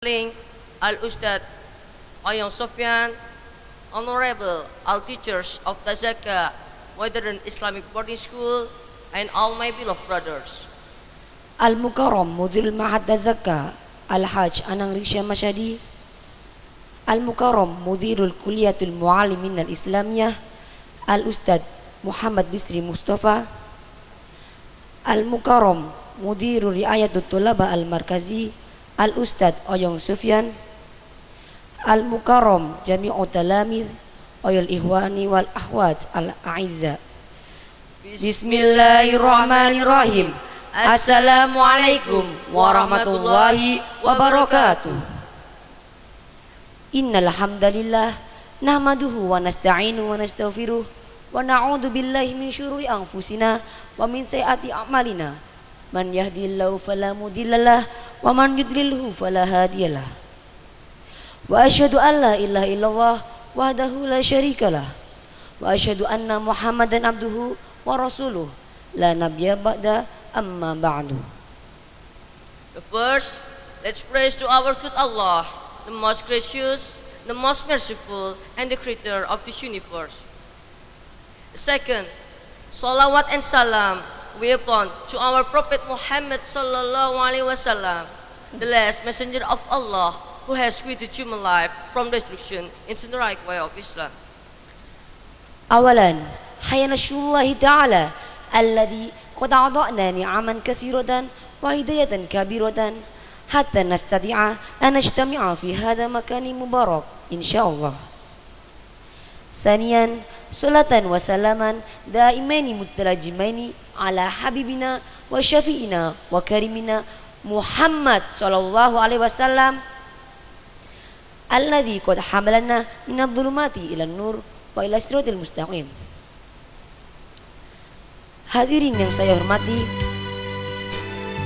Kling, Al-Ustad Oyong Sofyan, Honorable all teachers of Tazaka Modern Islamic Boarding School, and all my beloved brothers. Al-Mukarram Mudirul Ma'had Tazaka Al-Hajj Anang Risha Masyadi, Al-Mukarram Mudirul Kuliyatul Mu'alimin Al-Islamiyah Al-Ustad Muhammad Bisri Mustafa, Al-Mukarram Mudirul Riayatul Tulaba Al-Markazi Al-Ustad Oyong Sufyan, Al-Mukarram Jami'ut Talamid Oyul Ihwani wal Akhwat Al-A'izza. Bismillahirrahmanirrahim. Assalamualaikum warahmatullahi wabarakatuh. Innal hamdalillah nahmaduhu wa nasta'inu wa nastaghfiruh wa na'udzu billahi min syururi anfusina wa min sayyiati a'malina. Man yahdihillahu fala mudhillalah wa man yudlilhu fala hadiyalah. Wa asyhadu an la ilaha illallah wahdahu la syarikalah wa asyhadu anna Muhammadan abduhu wa rasuluh la nabiyya ba'da amma ba'du. First, let's praise to our good Allah, the most gracious, the most merciful, and the creator of this universe. Second, salawat and salam we upon to our Prophet Muhammad sallallahu alaihi wasallam, the last messenger of Allah, who has created human life from destruction into the right way of Islam. Awalan, hayya nashkurullahi ta'ala alladhi qad a'ta'na ni'aman katsiratan wa hidayatan kabiratan hatta nastati'a an najtami'a fi hadha makani mubarak insyaallah. Saniyan, salatan wa salaman daimaini muttalajimaini ala habibina wa syafi'ina wa karimina Muhammad sallallahu alaihi wasallam alladzi qad hamalana min adh-dhulumati ila an-nur wa ila siratil mustaqim. Hadirin yang saya hormati,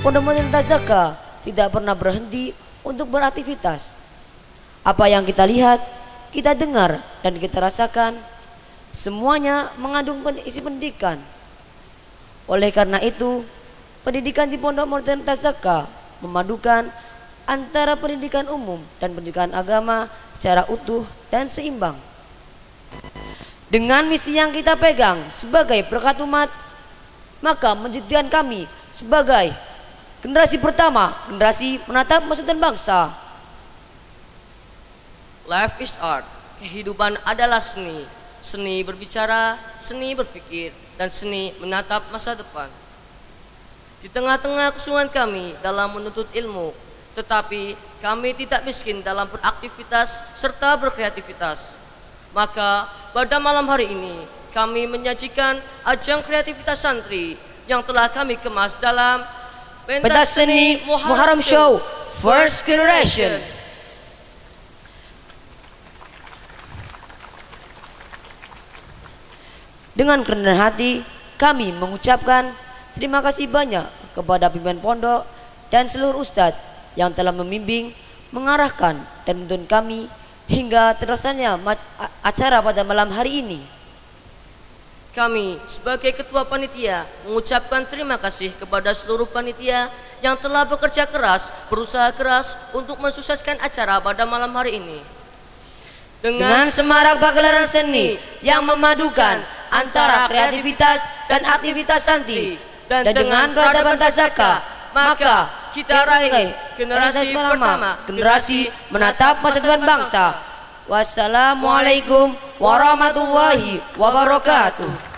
Pondok Modern Tazaka tidak pernah berhenti untuk beraktivitas. Apa yang kita lihat, kita dengar, dan kita rasakan, semuanya mengandung isi pendidikan. Oleh karena itu, pendidikan di Pondok Modern Tazaka memadukan antara pendidikan umum dan pendidikan agama secara utuh dan seimbang. Dengan misi yang kita pegang sebagai perekat umat, maka menjadikan kami sebagai generasi pertama, generasi menatap masa depan bangsa. Life is art. Kehidupan adalah seni. Seni berbicara, seni berpikir, dan seni menatap masa depan. Di tengah-tengah kesungguhan kami dalam menuntut ilmu, tetapi kami tidak miskin dalam beraktivitas serta berkreativitas. Maka pada malam hari ini kami menyajikan ajang kreativitas santri yang telah kami kemas dalam Pentas Seni Muharram Show First Generation. Dengan kerendahan hati kami mengucapkan terima kasih banyak kepada pimpinan pondok dan seluruh ustadz yang telah membimbing, mengarahkan, dan menuntun kami hingga terlaksananya acara pada malam hari ini. Kami sebagai ketua panitia mengucapkan terima kasih kepada seluruh panitia yang telah bekerja keras, berusaha keras untuk mensukseskan acara pada malam hari ini. Dengan semarak pagelaran seni yang memadukan antara kreativitas dan aktivitas santri dan dengan peradaban Tazaka, maka kita raih generasi pertama, generasi menatap masa depan bangsa. Wassalamualaikum warahmatullahi wabarakatuh.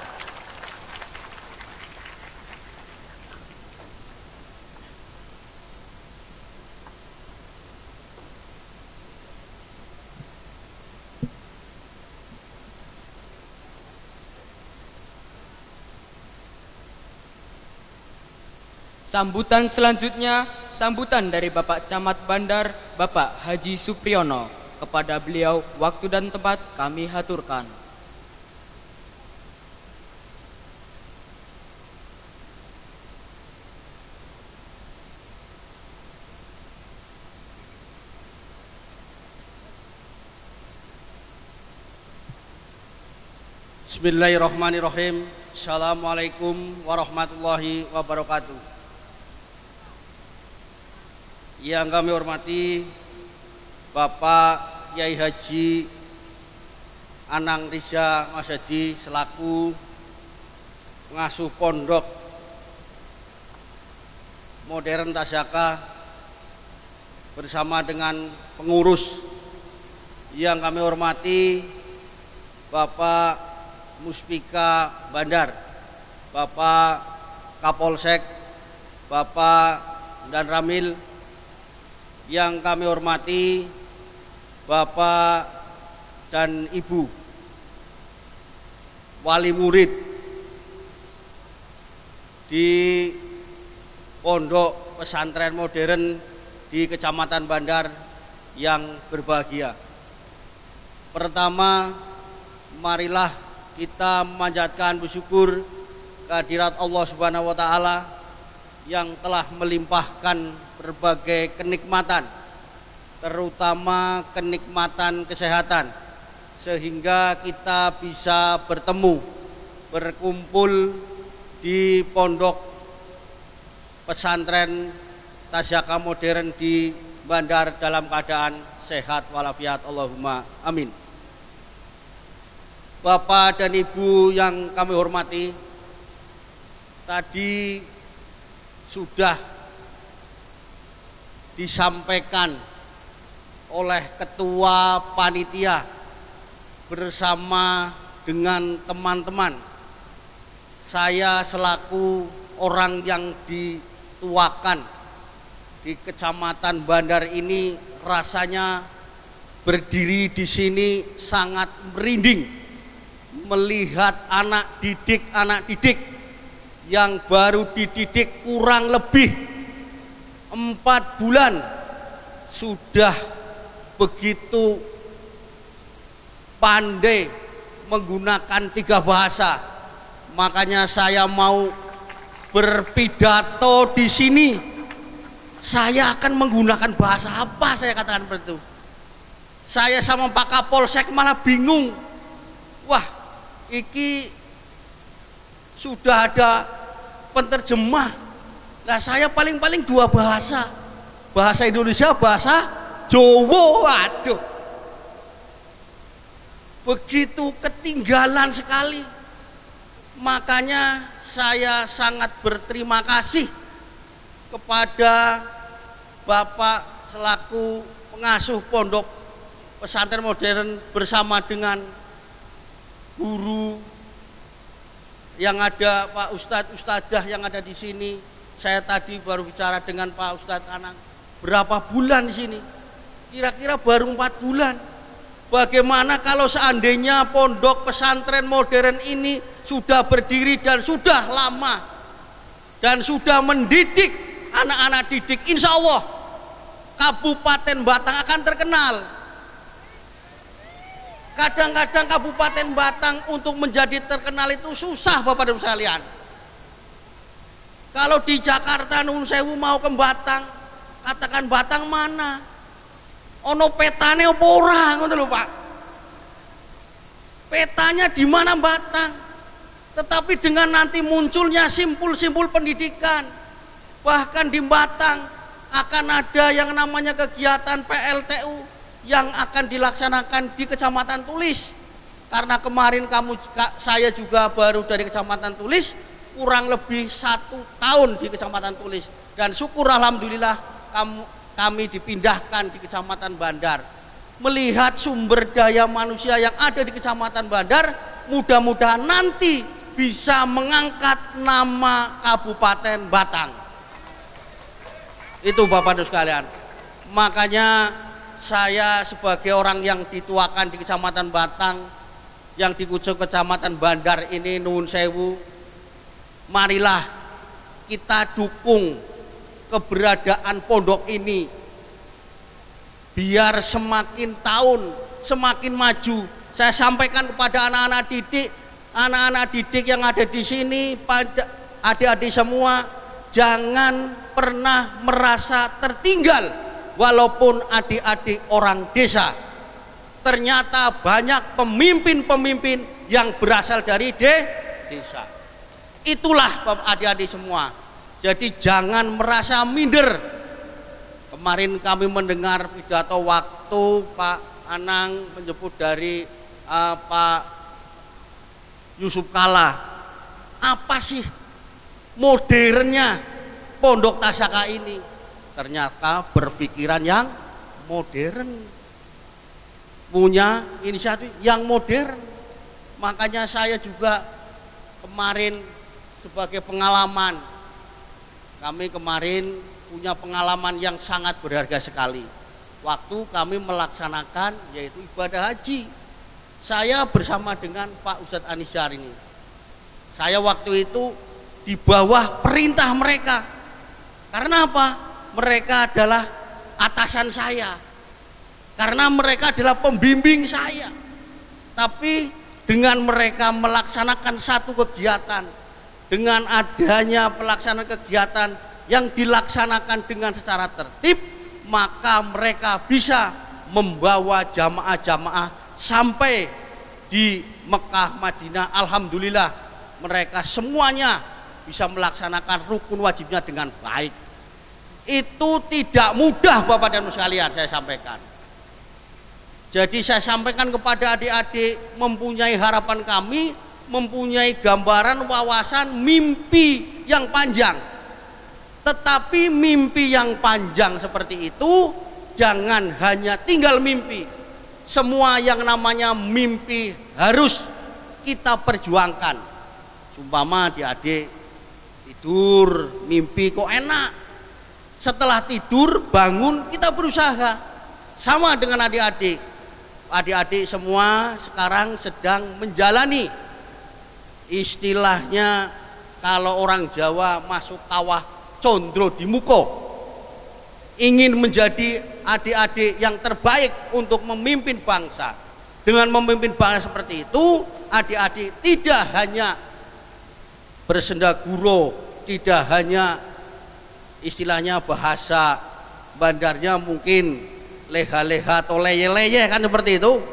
Sambutan selanjutnya, sambutan dari Bapak Camat Bandar, Bapak Haji Supriyono. Kepada beliau, waktu dan tempat kami haturkan. Bismillahirrahmanirrahim. Assalamualaikum warahmatullahi wabarakatuh. Yang kami hormati Bapak Kiai Haji Anang Riza Mas Hadi selaku pengasuh pondok modern Tazaka bersama dengan pengurus yang kami hormati Bapak Muspika Bandar, Bapak Kapolsek, Bapak dan Ramil, yang kami hormati Bapak dan Ibu wali murid di Pondok Pesantren Modern di Kecamatan Bandar yang berbahagia. Pertama, marilah kita memanjatkan bersyukur kehadirat Allah Subhanahu wa taala yang telah melimpahkan berbagai kenikmatan, terutama kenikmatan kesehatan, sehingga kita bisa bertemu, berkumpul di Pondok Pesantren Tazaka Modern di Bandar dalam keadaan sehat walafiat. Allahumma amin. Bapak dan Ibu yang kami hormati, tadi sudah disampaikan oleh Ketua Panitia bersama dengan teman-teman. Saya selaku orang yang dituakan di Kecamatan Bandar ini rasanya berdiri di sini sangat merinding melihat anak didik yang baru dididik kurang lebih 4 bulan sudah begitu pandai menggunakan 3 bahasa. Makanya saya mau berpidato di sini. Saya akan menggunakan bahasa apa, saya katakan seperti itu. Saya sama Pak Kapolsek malah bingung. Wah, iki sudah ada penerjemah. Nah, saya paling-paling 2 bahasa. Bahasa Indonesia, bahasa Jawa. Waduh. Begitu ketinggalan sekali. Makanya saya sangat berterima kasih kepada Bapak selaku pengasuh Pondok Pesantren Modern bersama dengan guru yang ada, Pak Ustadz, Ustadzah yang ada di sini. Saya tadi baru bicara dengan Pak Ustadz Anang. Berapa bulan di sini? Kira-kira baru 4 bulan. Bagaimana kalau seandainya Pondok Pesantren Modern ini sudah berdiri dan sudah lama dan sudah mendidik anak-anak didik, insya Allah Kabupaten Batang akan terkenal. Kadang-kadang Kabupaten Batang untuk menjadi terkenal itu susah, Bapak dan Ibu sekalian. Kalau di Jakarta Nuwun Sewu mau ke Batang, katakan Batang mana? Ono petane apa ora, ngono lho Pak. Petanya di mana Batang? Tetapi dengan nanti munculnya simpul-simpul pendidikan, bahkan di Batang akan ada yang namanya kegiatan PLTU yang akan dilaksanakan di Kecamatan Tulis. Karena kemarin saya juga baru dari Kecamatan Tulis, kurang lebih 1 tahun di Kecamatan Tulis, dan syukur alhamdulillah kami dipindahkan di Kecamatan Bandar. Melihat sumber daya manusia yang ada di Kecamatan Bandar, mudah-mudahan nanti bisa mengangkat nama Kabupaten Batang. Itu Bapak Ibu sekalian. Makanya saya sebagai orang yang dituakan di Kecamatan Batang, yang di Kecamatan Bandar ini, Nuwun Sewu, marilah kita dukung keberadaan pondok ini biar semakin tahun semakin maju. Saya sampaikan kepada anak-anak didik yang ada di sini, adik-adik semua, jangan pernah merasa tertinggal. Walaupun adik-adik orang desa, ternyata banyak pemimpin-pemimpin yang berasal dari desa. Itulah Bapak adik-adik semua. Jadi jangan merasa minder. Kemarin kami mendengar pidato waktu Pak Anang menjemput dari Pak Yusuf Kala. Apa sih modernnya Pondok Tasaka ini? Ternyata berpikiran yang modern, punya inisiatif yang modern. Makanya saya juga kemarin sebagai pengalaman, kami kemarin punya pengalaman yang sangat berharga sekali. Waktu kami melaksanakan yaitu ibadah haji, saya bersama dengan Pak Ustadz Anisyar ini. Saya waktu itu di bawah perintah mereka. Karena apa? Mereka adalah atasan saya. Karena mereka adalah pembimbing saya. Tapi dengan mereka melaksanakan satu kegiatan, dengan adanya pelaksanaan kegiatan yang dilaksanakan dengan secara tertib, maka mereka bisa membawa jamaah-jamaah sampai di Mekah, Madinah. Alhamdulillah mereka semuanya bisa melaksanakan rukun wajibnya dengan baik. Itu tidak mudah Bapak dan Ibu sekalian, saya sampaikan. Jadi saya sampaikan kepada adik-adik, mempunyai harapan kami, mempunyai gambaran, wawasan, mimpi yang panjang. Tetapi mimpi yang panjang seperti itu jangan hanya tinggal mimpi. Semua yang namanya mimpi harus kita perjuangkan. Sumpama adik-adik tidur, mimpi kok enak. Setelah tidur bangun kita berusaha. Sama dengan adik-adik. Adik-adik semua sekarang sedang menjalani istilahnya kalau orang Jawa masuk kawah condro di muko, ingin menjadi adik-adik yang terbaik untuk memimpin bangsa. Dengan memimpin bangsa seperti itu, adik-adik tidak hanya bersendaguro, tidak hanya istilahnya bahasa bandarnya mungkin leha-leha atau leye-leye kan seperti itu,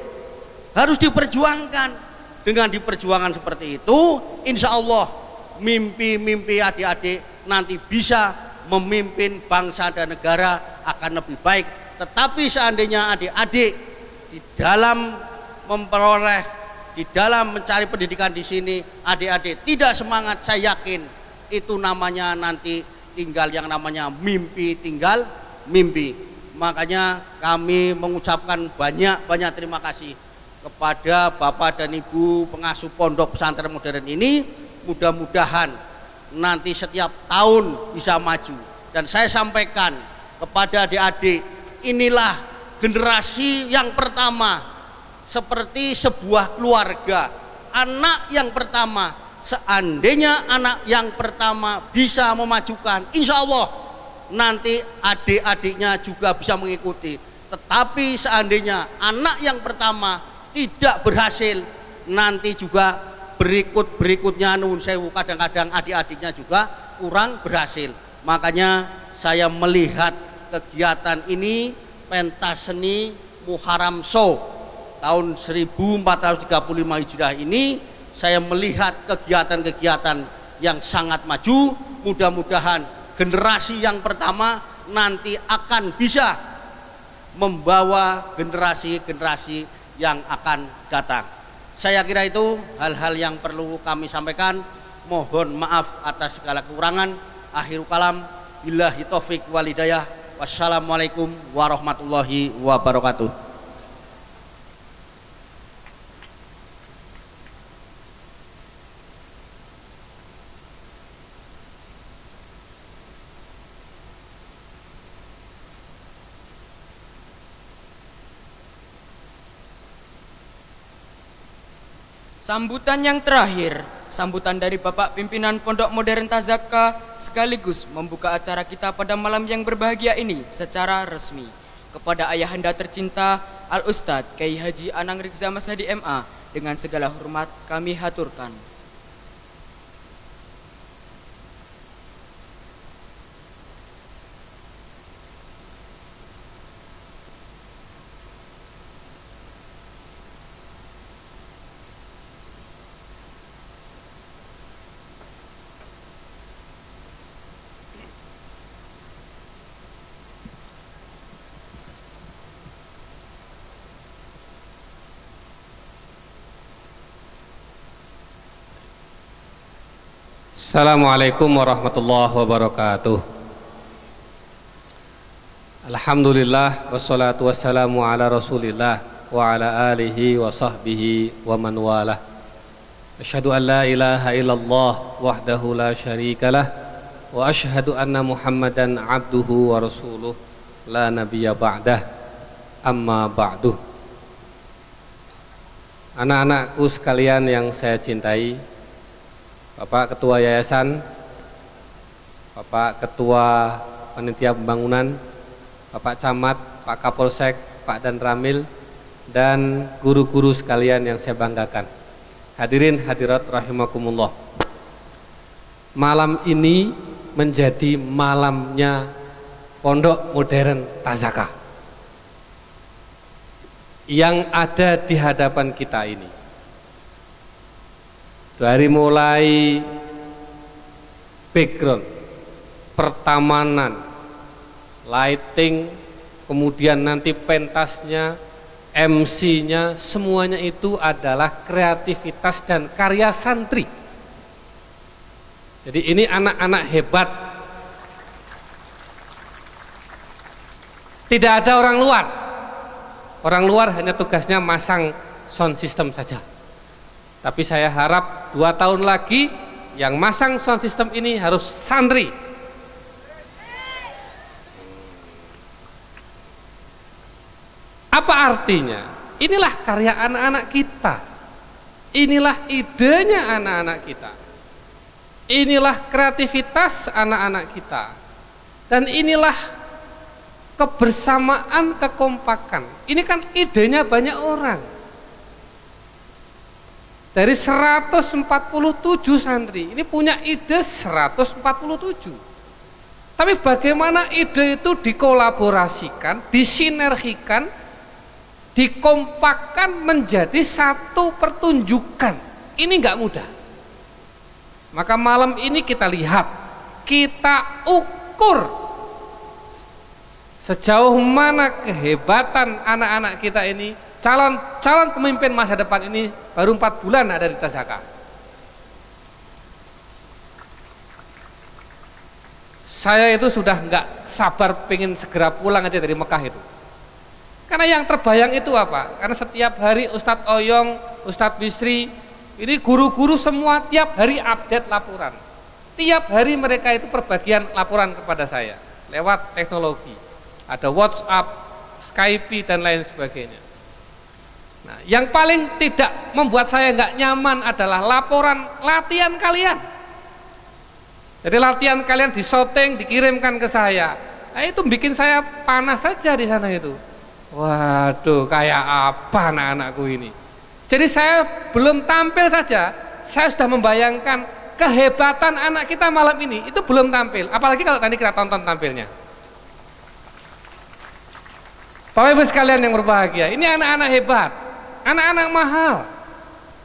harus diperjuangkan. Dengan diperjuangkan seperti itu, insya Allah mimpi-mimpi adik-adik nanti bisa memimpin bangsa dan negara akan lebih baik. Tetapi seandainya adik-adik di dalam memperoleh, di dalam mencari pendidikan di sini, adik-adik tidak semangat, saya yakin itu namanya nanti tinggal yang namanya mimpi, tinggal mimpi. Makanya kami mengucapkan banyak terima kasih kepada Bapak dan Ibu pengasuh Pondok Pesantren Modern ini. Mudah-mudahan nanti setiap tahun bisa maju. Dan saya sampaikan kepada adik-adik, inilah generasi yang pertama, seperti sebuah keluarga. Anak yang pertama, seandainya anak yang pertama bisa memajukan, insya Allah nanti adik-adiknya juga bisa mengikuti. Tetapi seandainya anak yang pertama tidak berhasil, nanti juga berikutnya nuwun sewu, kadang-kadang adik-adiknya juga kurang berhasil. Makanya saya melihat kegiatan ini, pentas seni Muharram Show tahun 1435 Hijriah ini, saya melihat kegiatan-kegiatan yang sangat maju. Mudah-mudahan generasi yang pertama nanti akan bisa membawa generasi-generasi yang akan datang. Saya kira itu hal-hal yang perlu kami sampaikan. Mohon maaf atas segala kekurangan. Akhirul kalam, billahi taufik wal hidayah. Wassalamualaikum warahmatullahi wabarakatuh. Sambutan yang terakhir, sambutan dari Bapak Pimpinan Pondok Modern Tazaka sekaligus membuka acara kita pada malam yang berbahagia ini secara resmi. Kepada ayahanda tercinta Al-Ustadz Kiai Haji Anang Rizza Masadi MA, dengan segala hormat kami haturkan. Assalamualaikum warahmatullahi wabarakatuh. Alhamdulillah wassalatu wassalamu ala Rasulillah wa ala alihi wa sahbihi wa man walah. Asyhadu an la ilaha illallah wahdahu la syarikalah wa asyhadu anna Muhammadan abduhu wa rasuluh la nabiyya ba'dah. Amma ba'du. Anak-anakku sekalian yang saya cintai, Bapak Ketua Yayasan, Bapak Ketua Panitia Pembangunan, Bapak Camat, Pak Kapolsek, Pak Dan Ramil, dan guru-guru sekalian yang saya banggakan. Hadirin hadirat rahimakumullah. Malam ini menjadi malamnya Pondok Modern Tazaka yang ada di hadapan kita ini. Dari mulai background, pertamanan, lighting, kemudian nanti pentasnya, MC-nya, semuanya itu adalah kreativitas dan karya santri. Jadi ini anak-anak hebat. Tidak ada orang luar. Orang luar hanya tugasnya masang sound system saja. Tapi saya harap 2 tahun lagi yang masang sound system ini harus santri. Apa artinya? Inilah karya anak-anak kita. Inilah idenya anak-anak kita. Inilah kreativitas anak-anak kita. Dan inilah kebersamaan, kekompakan. Ini kan idenya banyak orang. Dari 147 santri, ini punya ide 147. Tapi bagaimana ide itu dikolaborasikan, disinergikan, dikompakkan menjadi satu pertunjukan. Ini nggak mudah. Maka malam ini kita lihat, kita ukur sejauh mana kehebatan anak-anak kita ini. Calon pemimpin masa depan ini baru 4 bulan ada di Tazaka. Saya itu sudah nggak sabar pengen segera pulang aja dari Mekah itu. Karena yang terbayang itu apa? Karena setiap hari Ustadz Oyong, Ustadz Bisri, ini guru-guru semua tiap hari update laporan. Tiap hari mereka itu perbagian laporan kepada saya lewat teknologi. Ada WhatsApp, Skype dan lain sebagainya. Nah, yang paling tidak membuat saya nggak nyaman adalah laporan latihan kalian. Jadi latihan kalian disyuting, dikirimkan ke saya. Nah, itu bikin saya panas saja di sana itu. Waduh, kayak apa anak-anakku ini. Jadi saya belum tampil saja, saya sudah membayangkan kehebatan anak kita malam ini. Itu belum tampil, apalagi kalau tadi kita tonton tampilnya. Bapak Ibu sekalian yang berbahagia, ini anak-anak hebat. Anak-anak mahal,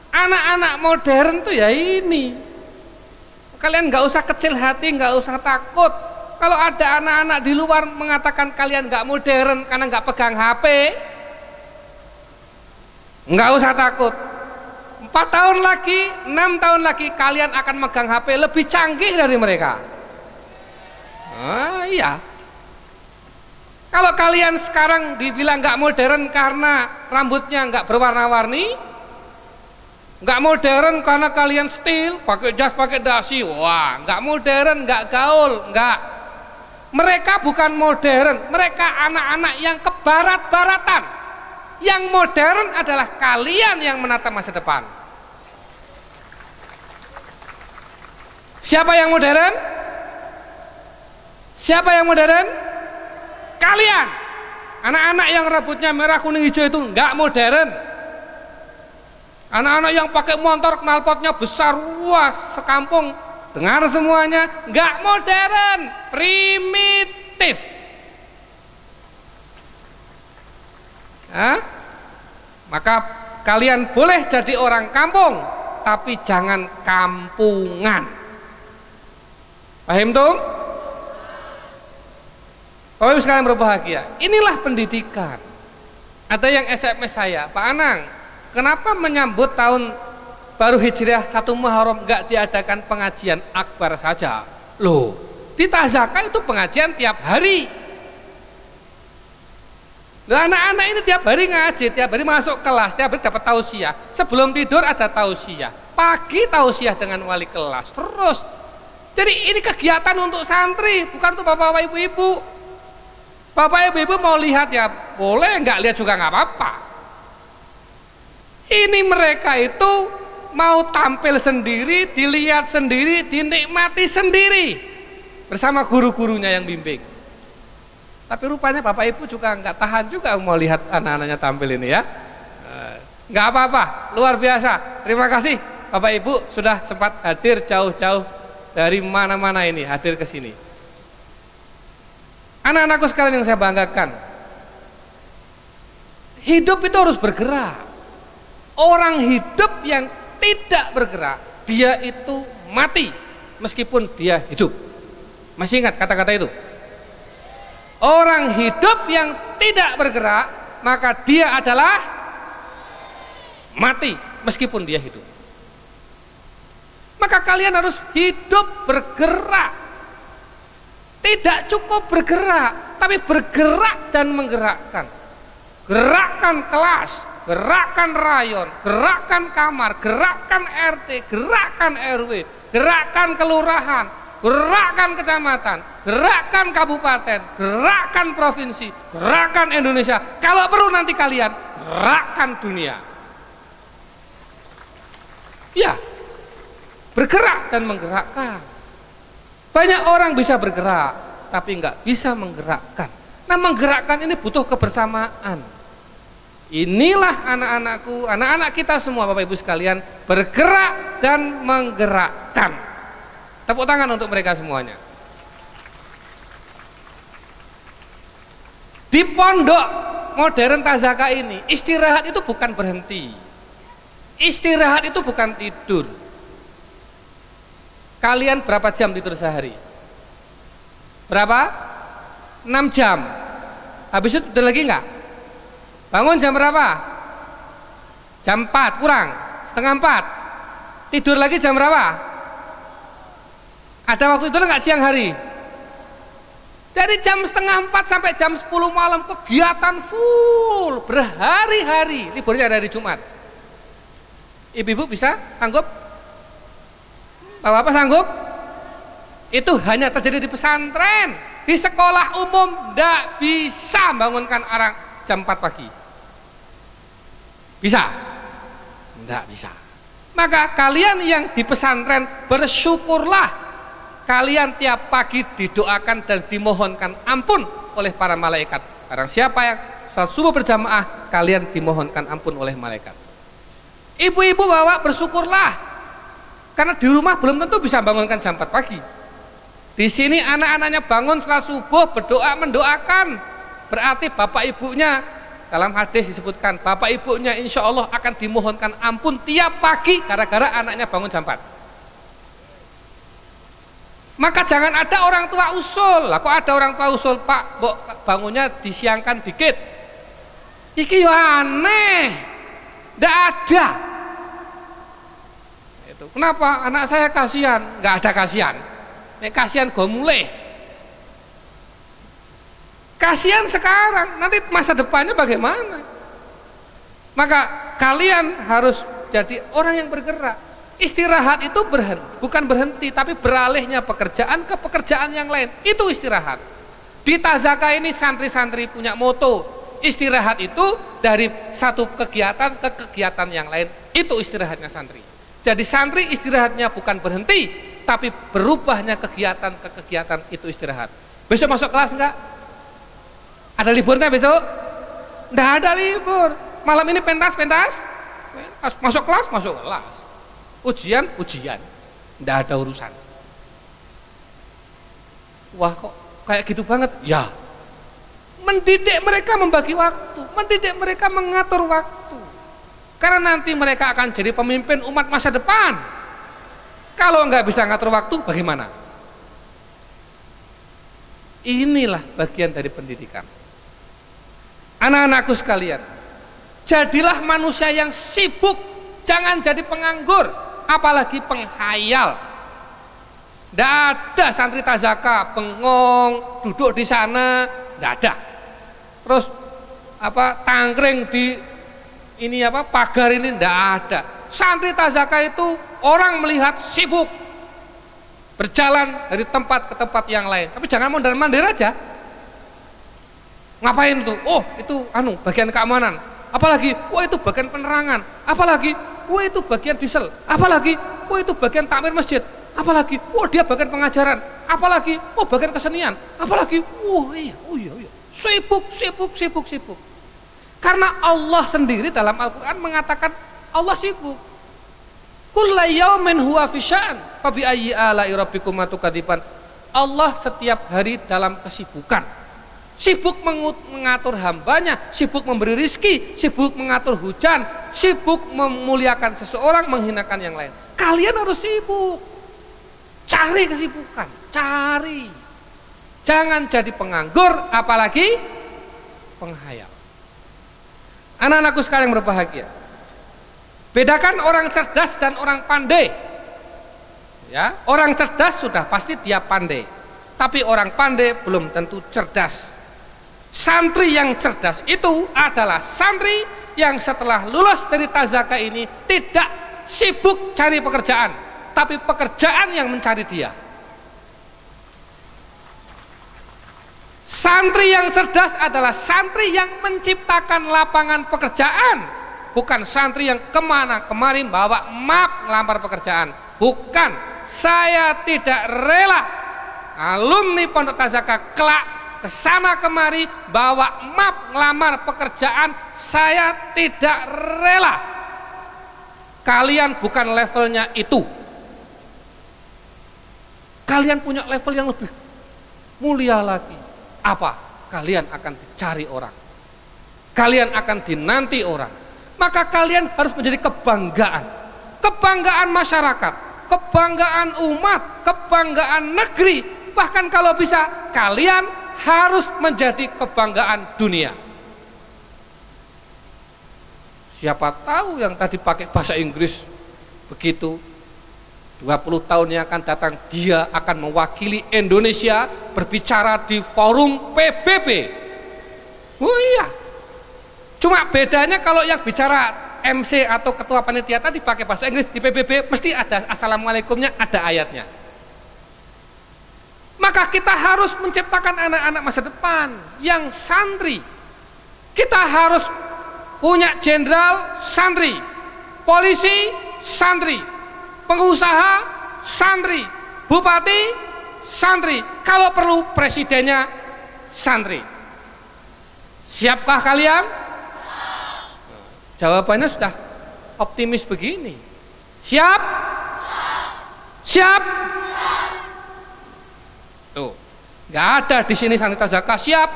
anak-anak modern tuh ya ini. Kalian nggak usah kecil hati, nggak usah takut. Kalau ada anak-anak di luar mengatakan kalian nggak modern karena nggak pegang HP, nggak usah takut. 4 tahun lagi, 6 tahun lagi kalian akan megang HP lebih canggih dari mereka. Iya. Kalau kalian sekarang dibilang nggak modern karena rambutnya nggak berwarna-warni, nggak modern karena kalian stil, pakai jas, pakai dasi, wah nggak modern, nggak gaul, nggak. Mereka bukan modern, mereka anak-anak yang kebarat-baratan. Yang modern adalah kalian yang menata masa depan. Siapa yang modern? Siapa yang modern? Kalian, anak-anak yang rambutnya merah, kuning, hijau itu nggak modern. Anak-anak yang pakai motor knalpotnya besar, wah sekampung dengar semuanya, nggak modern, primitif. Maka kalian boleh jadi orang kampung, tapi jangan kampungan. Paham tuh? Bapak Ibu sekalian berbahagia, inilah pendidikan. Ada yang SMS saya, Pak Anang, kenapa menyambut tahun baru hijriah 1 Muharram nggak diadakan pengajian akbar saja. Loh, di Tazaka itu pengajian tiap hari. Nah, anak-anak ini tiap hari ngaji, tiap hari masuk kelas, tiap hari dapat tausiah. Sebelum tidur ada tausiah, pagi tausiah dengan wali kelas, terus. Jadi ini kegiatan untuk santri, bukan untuk bapak ibu-ibu. Bapak ibu-ibu mau lihat ya boleh, nggak lihat juga nggak apa-apa. Ini mereka itu mau tampil sendiri, dilihat sendiri, dinikmati sendiri bersama guru-gurunya yang bimbing. Tapi rupanya bapak ibu juga nggak tahan juga mau lihat anak-anaknya tampil ini ya. Nggak apa-apa, luar biasa. Terima kasih bapak ibu sudah sempat hadir jauh-jauh dari mana-mana ini hadir ke sini. Anak-anakku sekalian yang saya banggakan, hidup itu harus bergerak. Orang hidup yang tidak bergerak, dia itu mati meskipun dia hidup. Masih ingat kata-kata itu? Orang hidup yang tidak bergerak, maka dia adalah mati meskipun dia hidup. Maka kalian harus hidup bergerak. Tidak cukup bergerak, tapi bergerak dan menggerakkan. Gerakkan kelas, gerakkan rayon, gerakkan kamar, gerakkan RT, gerakkan RW, gerakkan kelurahan, gerakkan kecamatan, gerakkan kabupaten, gerakkan provinsi, gerakkan Indonesia. Kalau perlu nanti kalian gerakkan dunia. Ya, bergerak dan menggerakkan. Banyak orang bisa bergerak, tapi nggak bisa menggerakkan. Nah, menggerakkan ini butuh kebersamaan. Inilah anak-anakku, anak-anak kita semua Bapak Ibu sekalian, bergerak dan menggerakkan. Tepuk tangan untuk mereka semuanya. Di pondok modern Tazaka ini, istirahat itu bukan berhenti. Istirahat itu bukan tidur. Kalian berapa jam tidur sehari? Berapa? 6 jam. Habis itu tidur lagi enggak? Bangun jam berapa? Jam 4 kurang, setengah 4. Tidur lagi jam berapa? Ada waktu tidur enggak siang hari? Dari jam setengah 4 sampai jam 10 malam kegiatan full, berhari-hari. Liburnya ada hari Jumat. Ibu-ibu bisa? Sanggup? Bapak-bapak sanggup? Itu hanya terjadi di pesantren. Di sekolah umum tidak bisa bangunkan orang jam 4 pagi. Bisa? Tidak bisa. Maka kalian yang di pesantren bersyukurlah, kalian tiap pagi didoakan dan dimohonkan ampun oleh para malaikat. Barang siapa yang salat subuh berjamaah, kalian dimohonkan ampun oleh malaikat. Ibu-ibu bapak bersyukurlah, karena di rumah belum tentu bisa bangunkan jam 4 pagi. Di sini anak-anaknya bangun setelah subuh berdoa mendoakan. Berarti bapak ibunya, dalam hadis disebutkan, bapak ibunya insya Allah akan dimohonkan ampun tiap pagi gara-gara anaknya bangun jam 4. Maka jangan ada orang tua usul. Lah kok ada orang tua usul, Pak, bangunnya disiangkan dikit. Iki yo aneh. Tidak ada. Itu. Kenapa? Anak saya kasihan. Nggak ada kasihan. Kasihan gue mulai. Kasihan sekarang. Nanti masa depannya bagaimana? Maka kalian harus jadi orang yang bergerak. Istirahat itu bukan berhenti, tapi beralihnya pekerjaan ke pekerjaan yang lain. Itu istirahat. Di Tazaka ini santri-santri punya moto. Istirahat itu dari satu kegiatan ke kegiatan yang lain. Itu istirahatnya santri. Jadi santri istirahatnya bukan berhenti, tapi berubahnya kegiatan ke kegiatan, itu istirahat. Besok masuk kelas enggak? Ada liburnya besok? Enggak ada libur. Malam ini pentas. Masuk kelas. Ujian. Enggak ada urusan. Wah, kok kayak gitu banget? Ya. Mendidik mereka membagi waktu, mendidik mereka mengatur waktu. Karena nanti mereka akan jadi pemimpin umat masa depan. Kalau nggak bisa ngatur waktu, bagaimana? Inilah bagian dari pendidikan. Anak-anakku sekalian, jadilah manusia yang sibuk Jangan jadi penganggur, apalagi penghayal. Tidak ada santri tazaka bengong duduk di sana, tidak ada. Terus tangkring di ini pagar ini, tidak ada. Santri tazaka itu orang melihat sibuk berjalan dari tempat ke tempat yang lain, tapi jangan mondar-mandir aja. Ngapain tuh? Oh, itu bagian keamanan. Apalagi, itu bagian penerangan. Apalagi, itu bagian diesel. Apalagi, itu bagian takmir masjid. Apalagi, dia bagian pengajaran. Apalagi, bagian kesenian. Apalagi, iya. Sibuk. Karena Allah sendiri dalam Al-Quran mengatakan Allah sibuk. Kulla yaumin huwa fi sya'an fa bi ayyi ala'i rabbikum tukadziban. Allah setiap hari dalam kesibukan. Sibuk mengatur hambanya, sibuk memberi rizki, sibuk mengatur hujan, sibuk memuliakan seseorang, menghinakan yang lain. Kalian harus sibuk. Cari kesibukan, cari. Jangan jadi penganggur, apalagi penghayal. Anak-anakku sekalian yang berbahagia. Bedakan orang cerdas dan orang pandai. Ya, orang cerdas sudah pasti dia pandai. Tapi orang pandai belum tentu cerdas. Santri yang cerdas itu adalah santri yang setelah lulus dari tazaka ini tidak sibuk cari pekerjaan, tapi pekerjaan yang mencari dia. Santri yang cerdas adalah santri yang menciptakan lapangan pekerjaan, bukan santri yang kemana-kemari bawa map ngelamar pekerjaan. Bukan, saya tidak rela alumni Pondok Tazaka kelak kesana kemari bawa map ngelamar pekerjaan. Saya tidak rela. Kalian bukan levelnya itu. Kalian punya level yang lebih mulia lagi. Apa? Kalian akan dicari orang. Kalian akan dinanti orang. Maka kalian harus menjadi kebanggaan. Kebanggaan masyarakat, kebanggaan umat, kebanggaan negeri. Bahkan kalau bisa kalian harus menjadi kebanggaan dunia. Siapa tahu yang tadi pakai bahasa Inggris begitu, 20 tahun yang akan datang dia akan mewakili Indonesia berbicara di forum PBB. Oh iya. Cuma bedanya kalau yang bicara MC atau ketua panitia tadi pakai bahasa Inggris, di PBB mesti ada assalamualaikumnya, ada ayatnya. Maka kita harus menciptakan anak-anak masa depan yang santri. Kita harus punya jenderal santri, polisi santri, pengusaha santri, bupati santri, kalau perlu presidennya santri. Siapkah kalian? Jawabannya sudah optimis begini. Siap? Siap? Tuh, nggak ada di sini santri tazaka siap,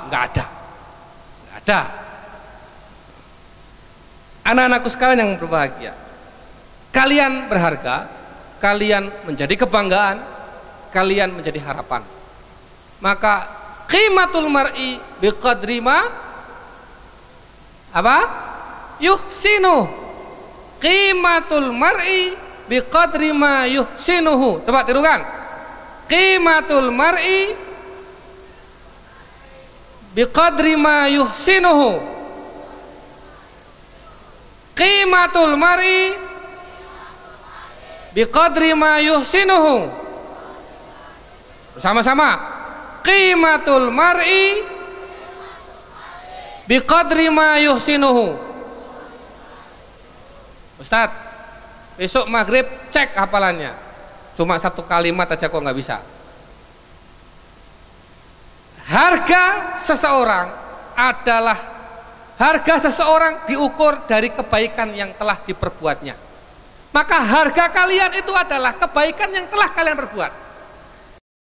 nggak ada, nggak ada. Anak-anakku sekalian yang berbahagia, kalian berharga, kalian menjadi kebanggaan, kalian menjadi harapan. Maka qimatul mar'i biqadri ma yuhsinu. Qimatul mar'i biqadri ma yuhsinuhu. Coba tirukan. Qimatul mar'i biqadri ma yuhsinuhu. Qimatul mar'i biqadri ma yuhsinuhu. Bersama-sama. Qimatul mar'i biqadri ma yuhsinuhu. Ustadz, besok maghrib cek hafalannya. Cuma satu kalimat aja kok nggak bisa. Harga seseorang adalah harga seseorang diukur dari kebaikan yang telah diperbuatnya. Maka harga kalian itu adalah kebaikan yang telah kalian perbuat.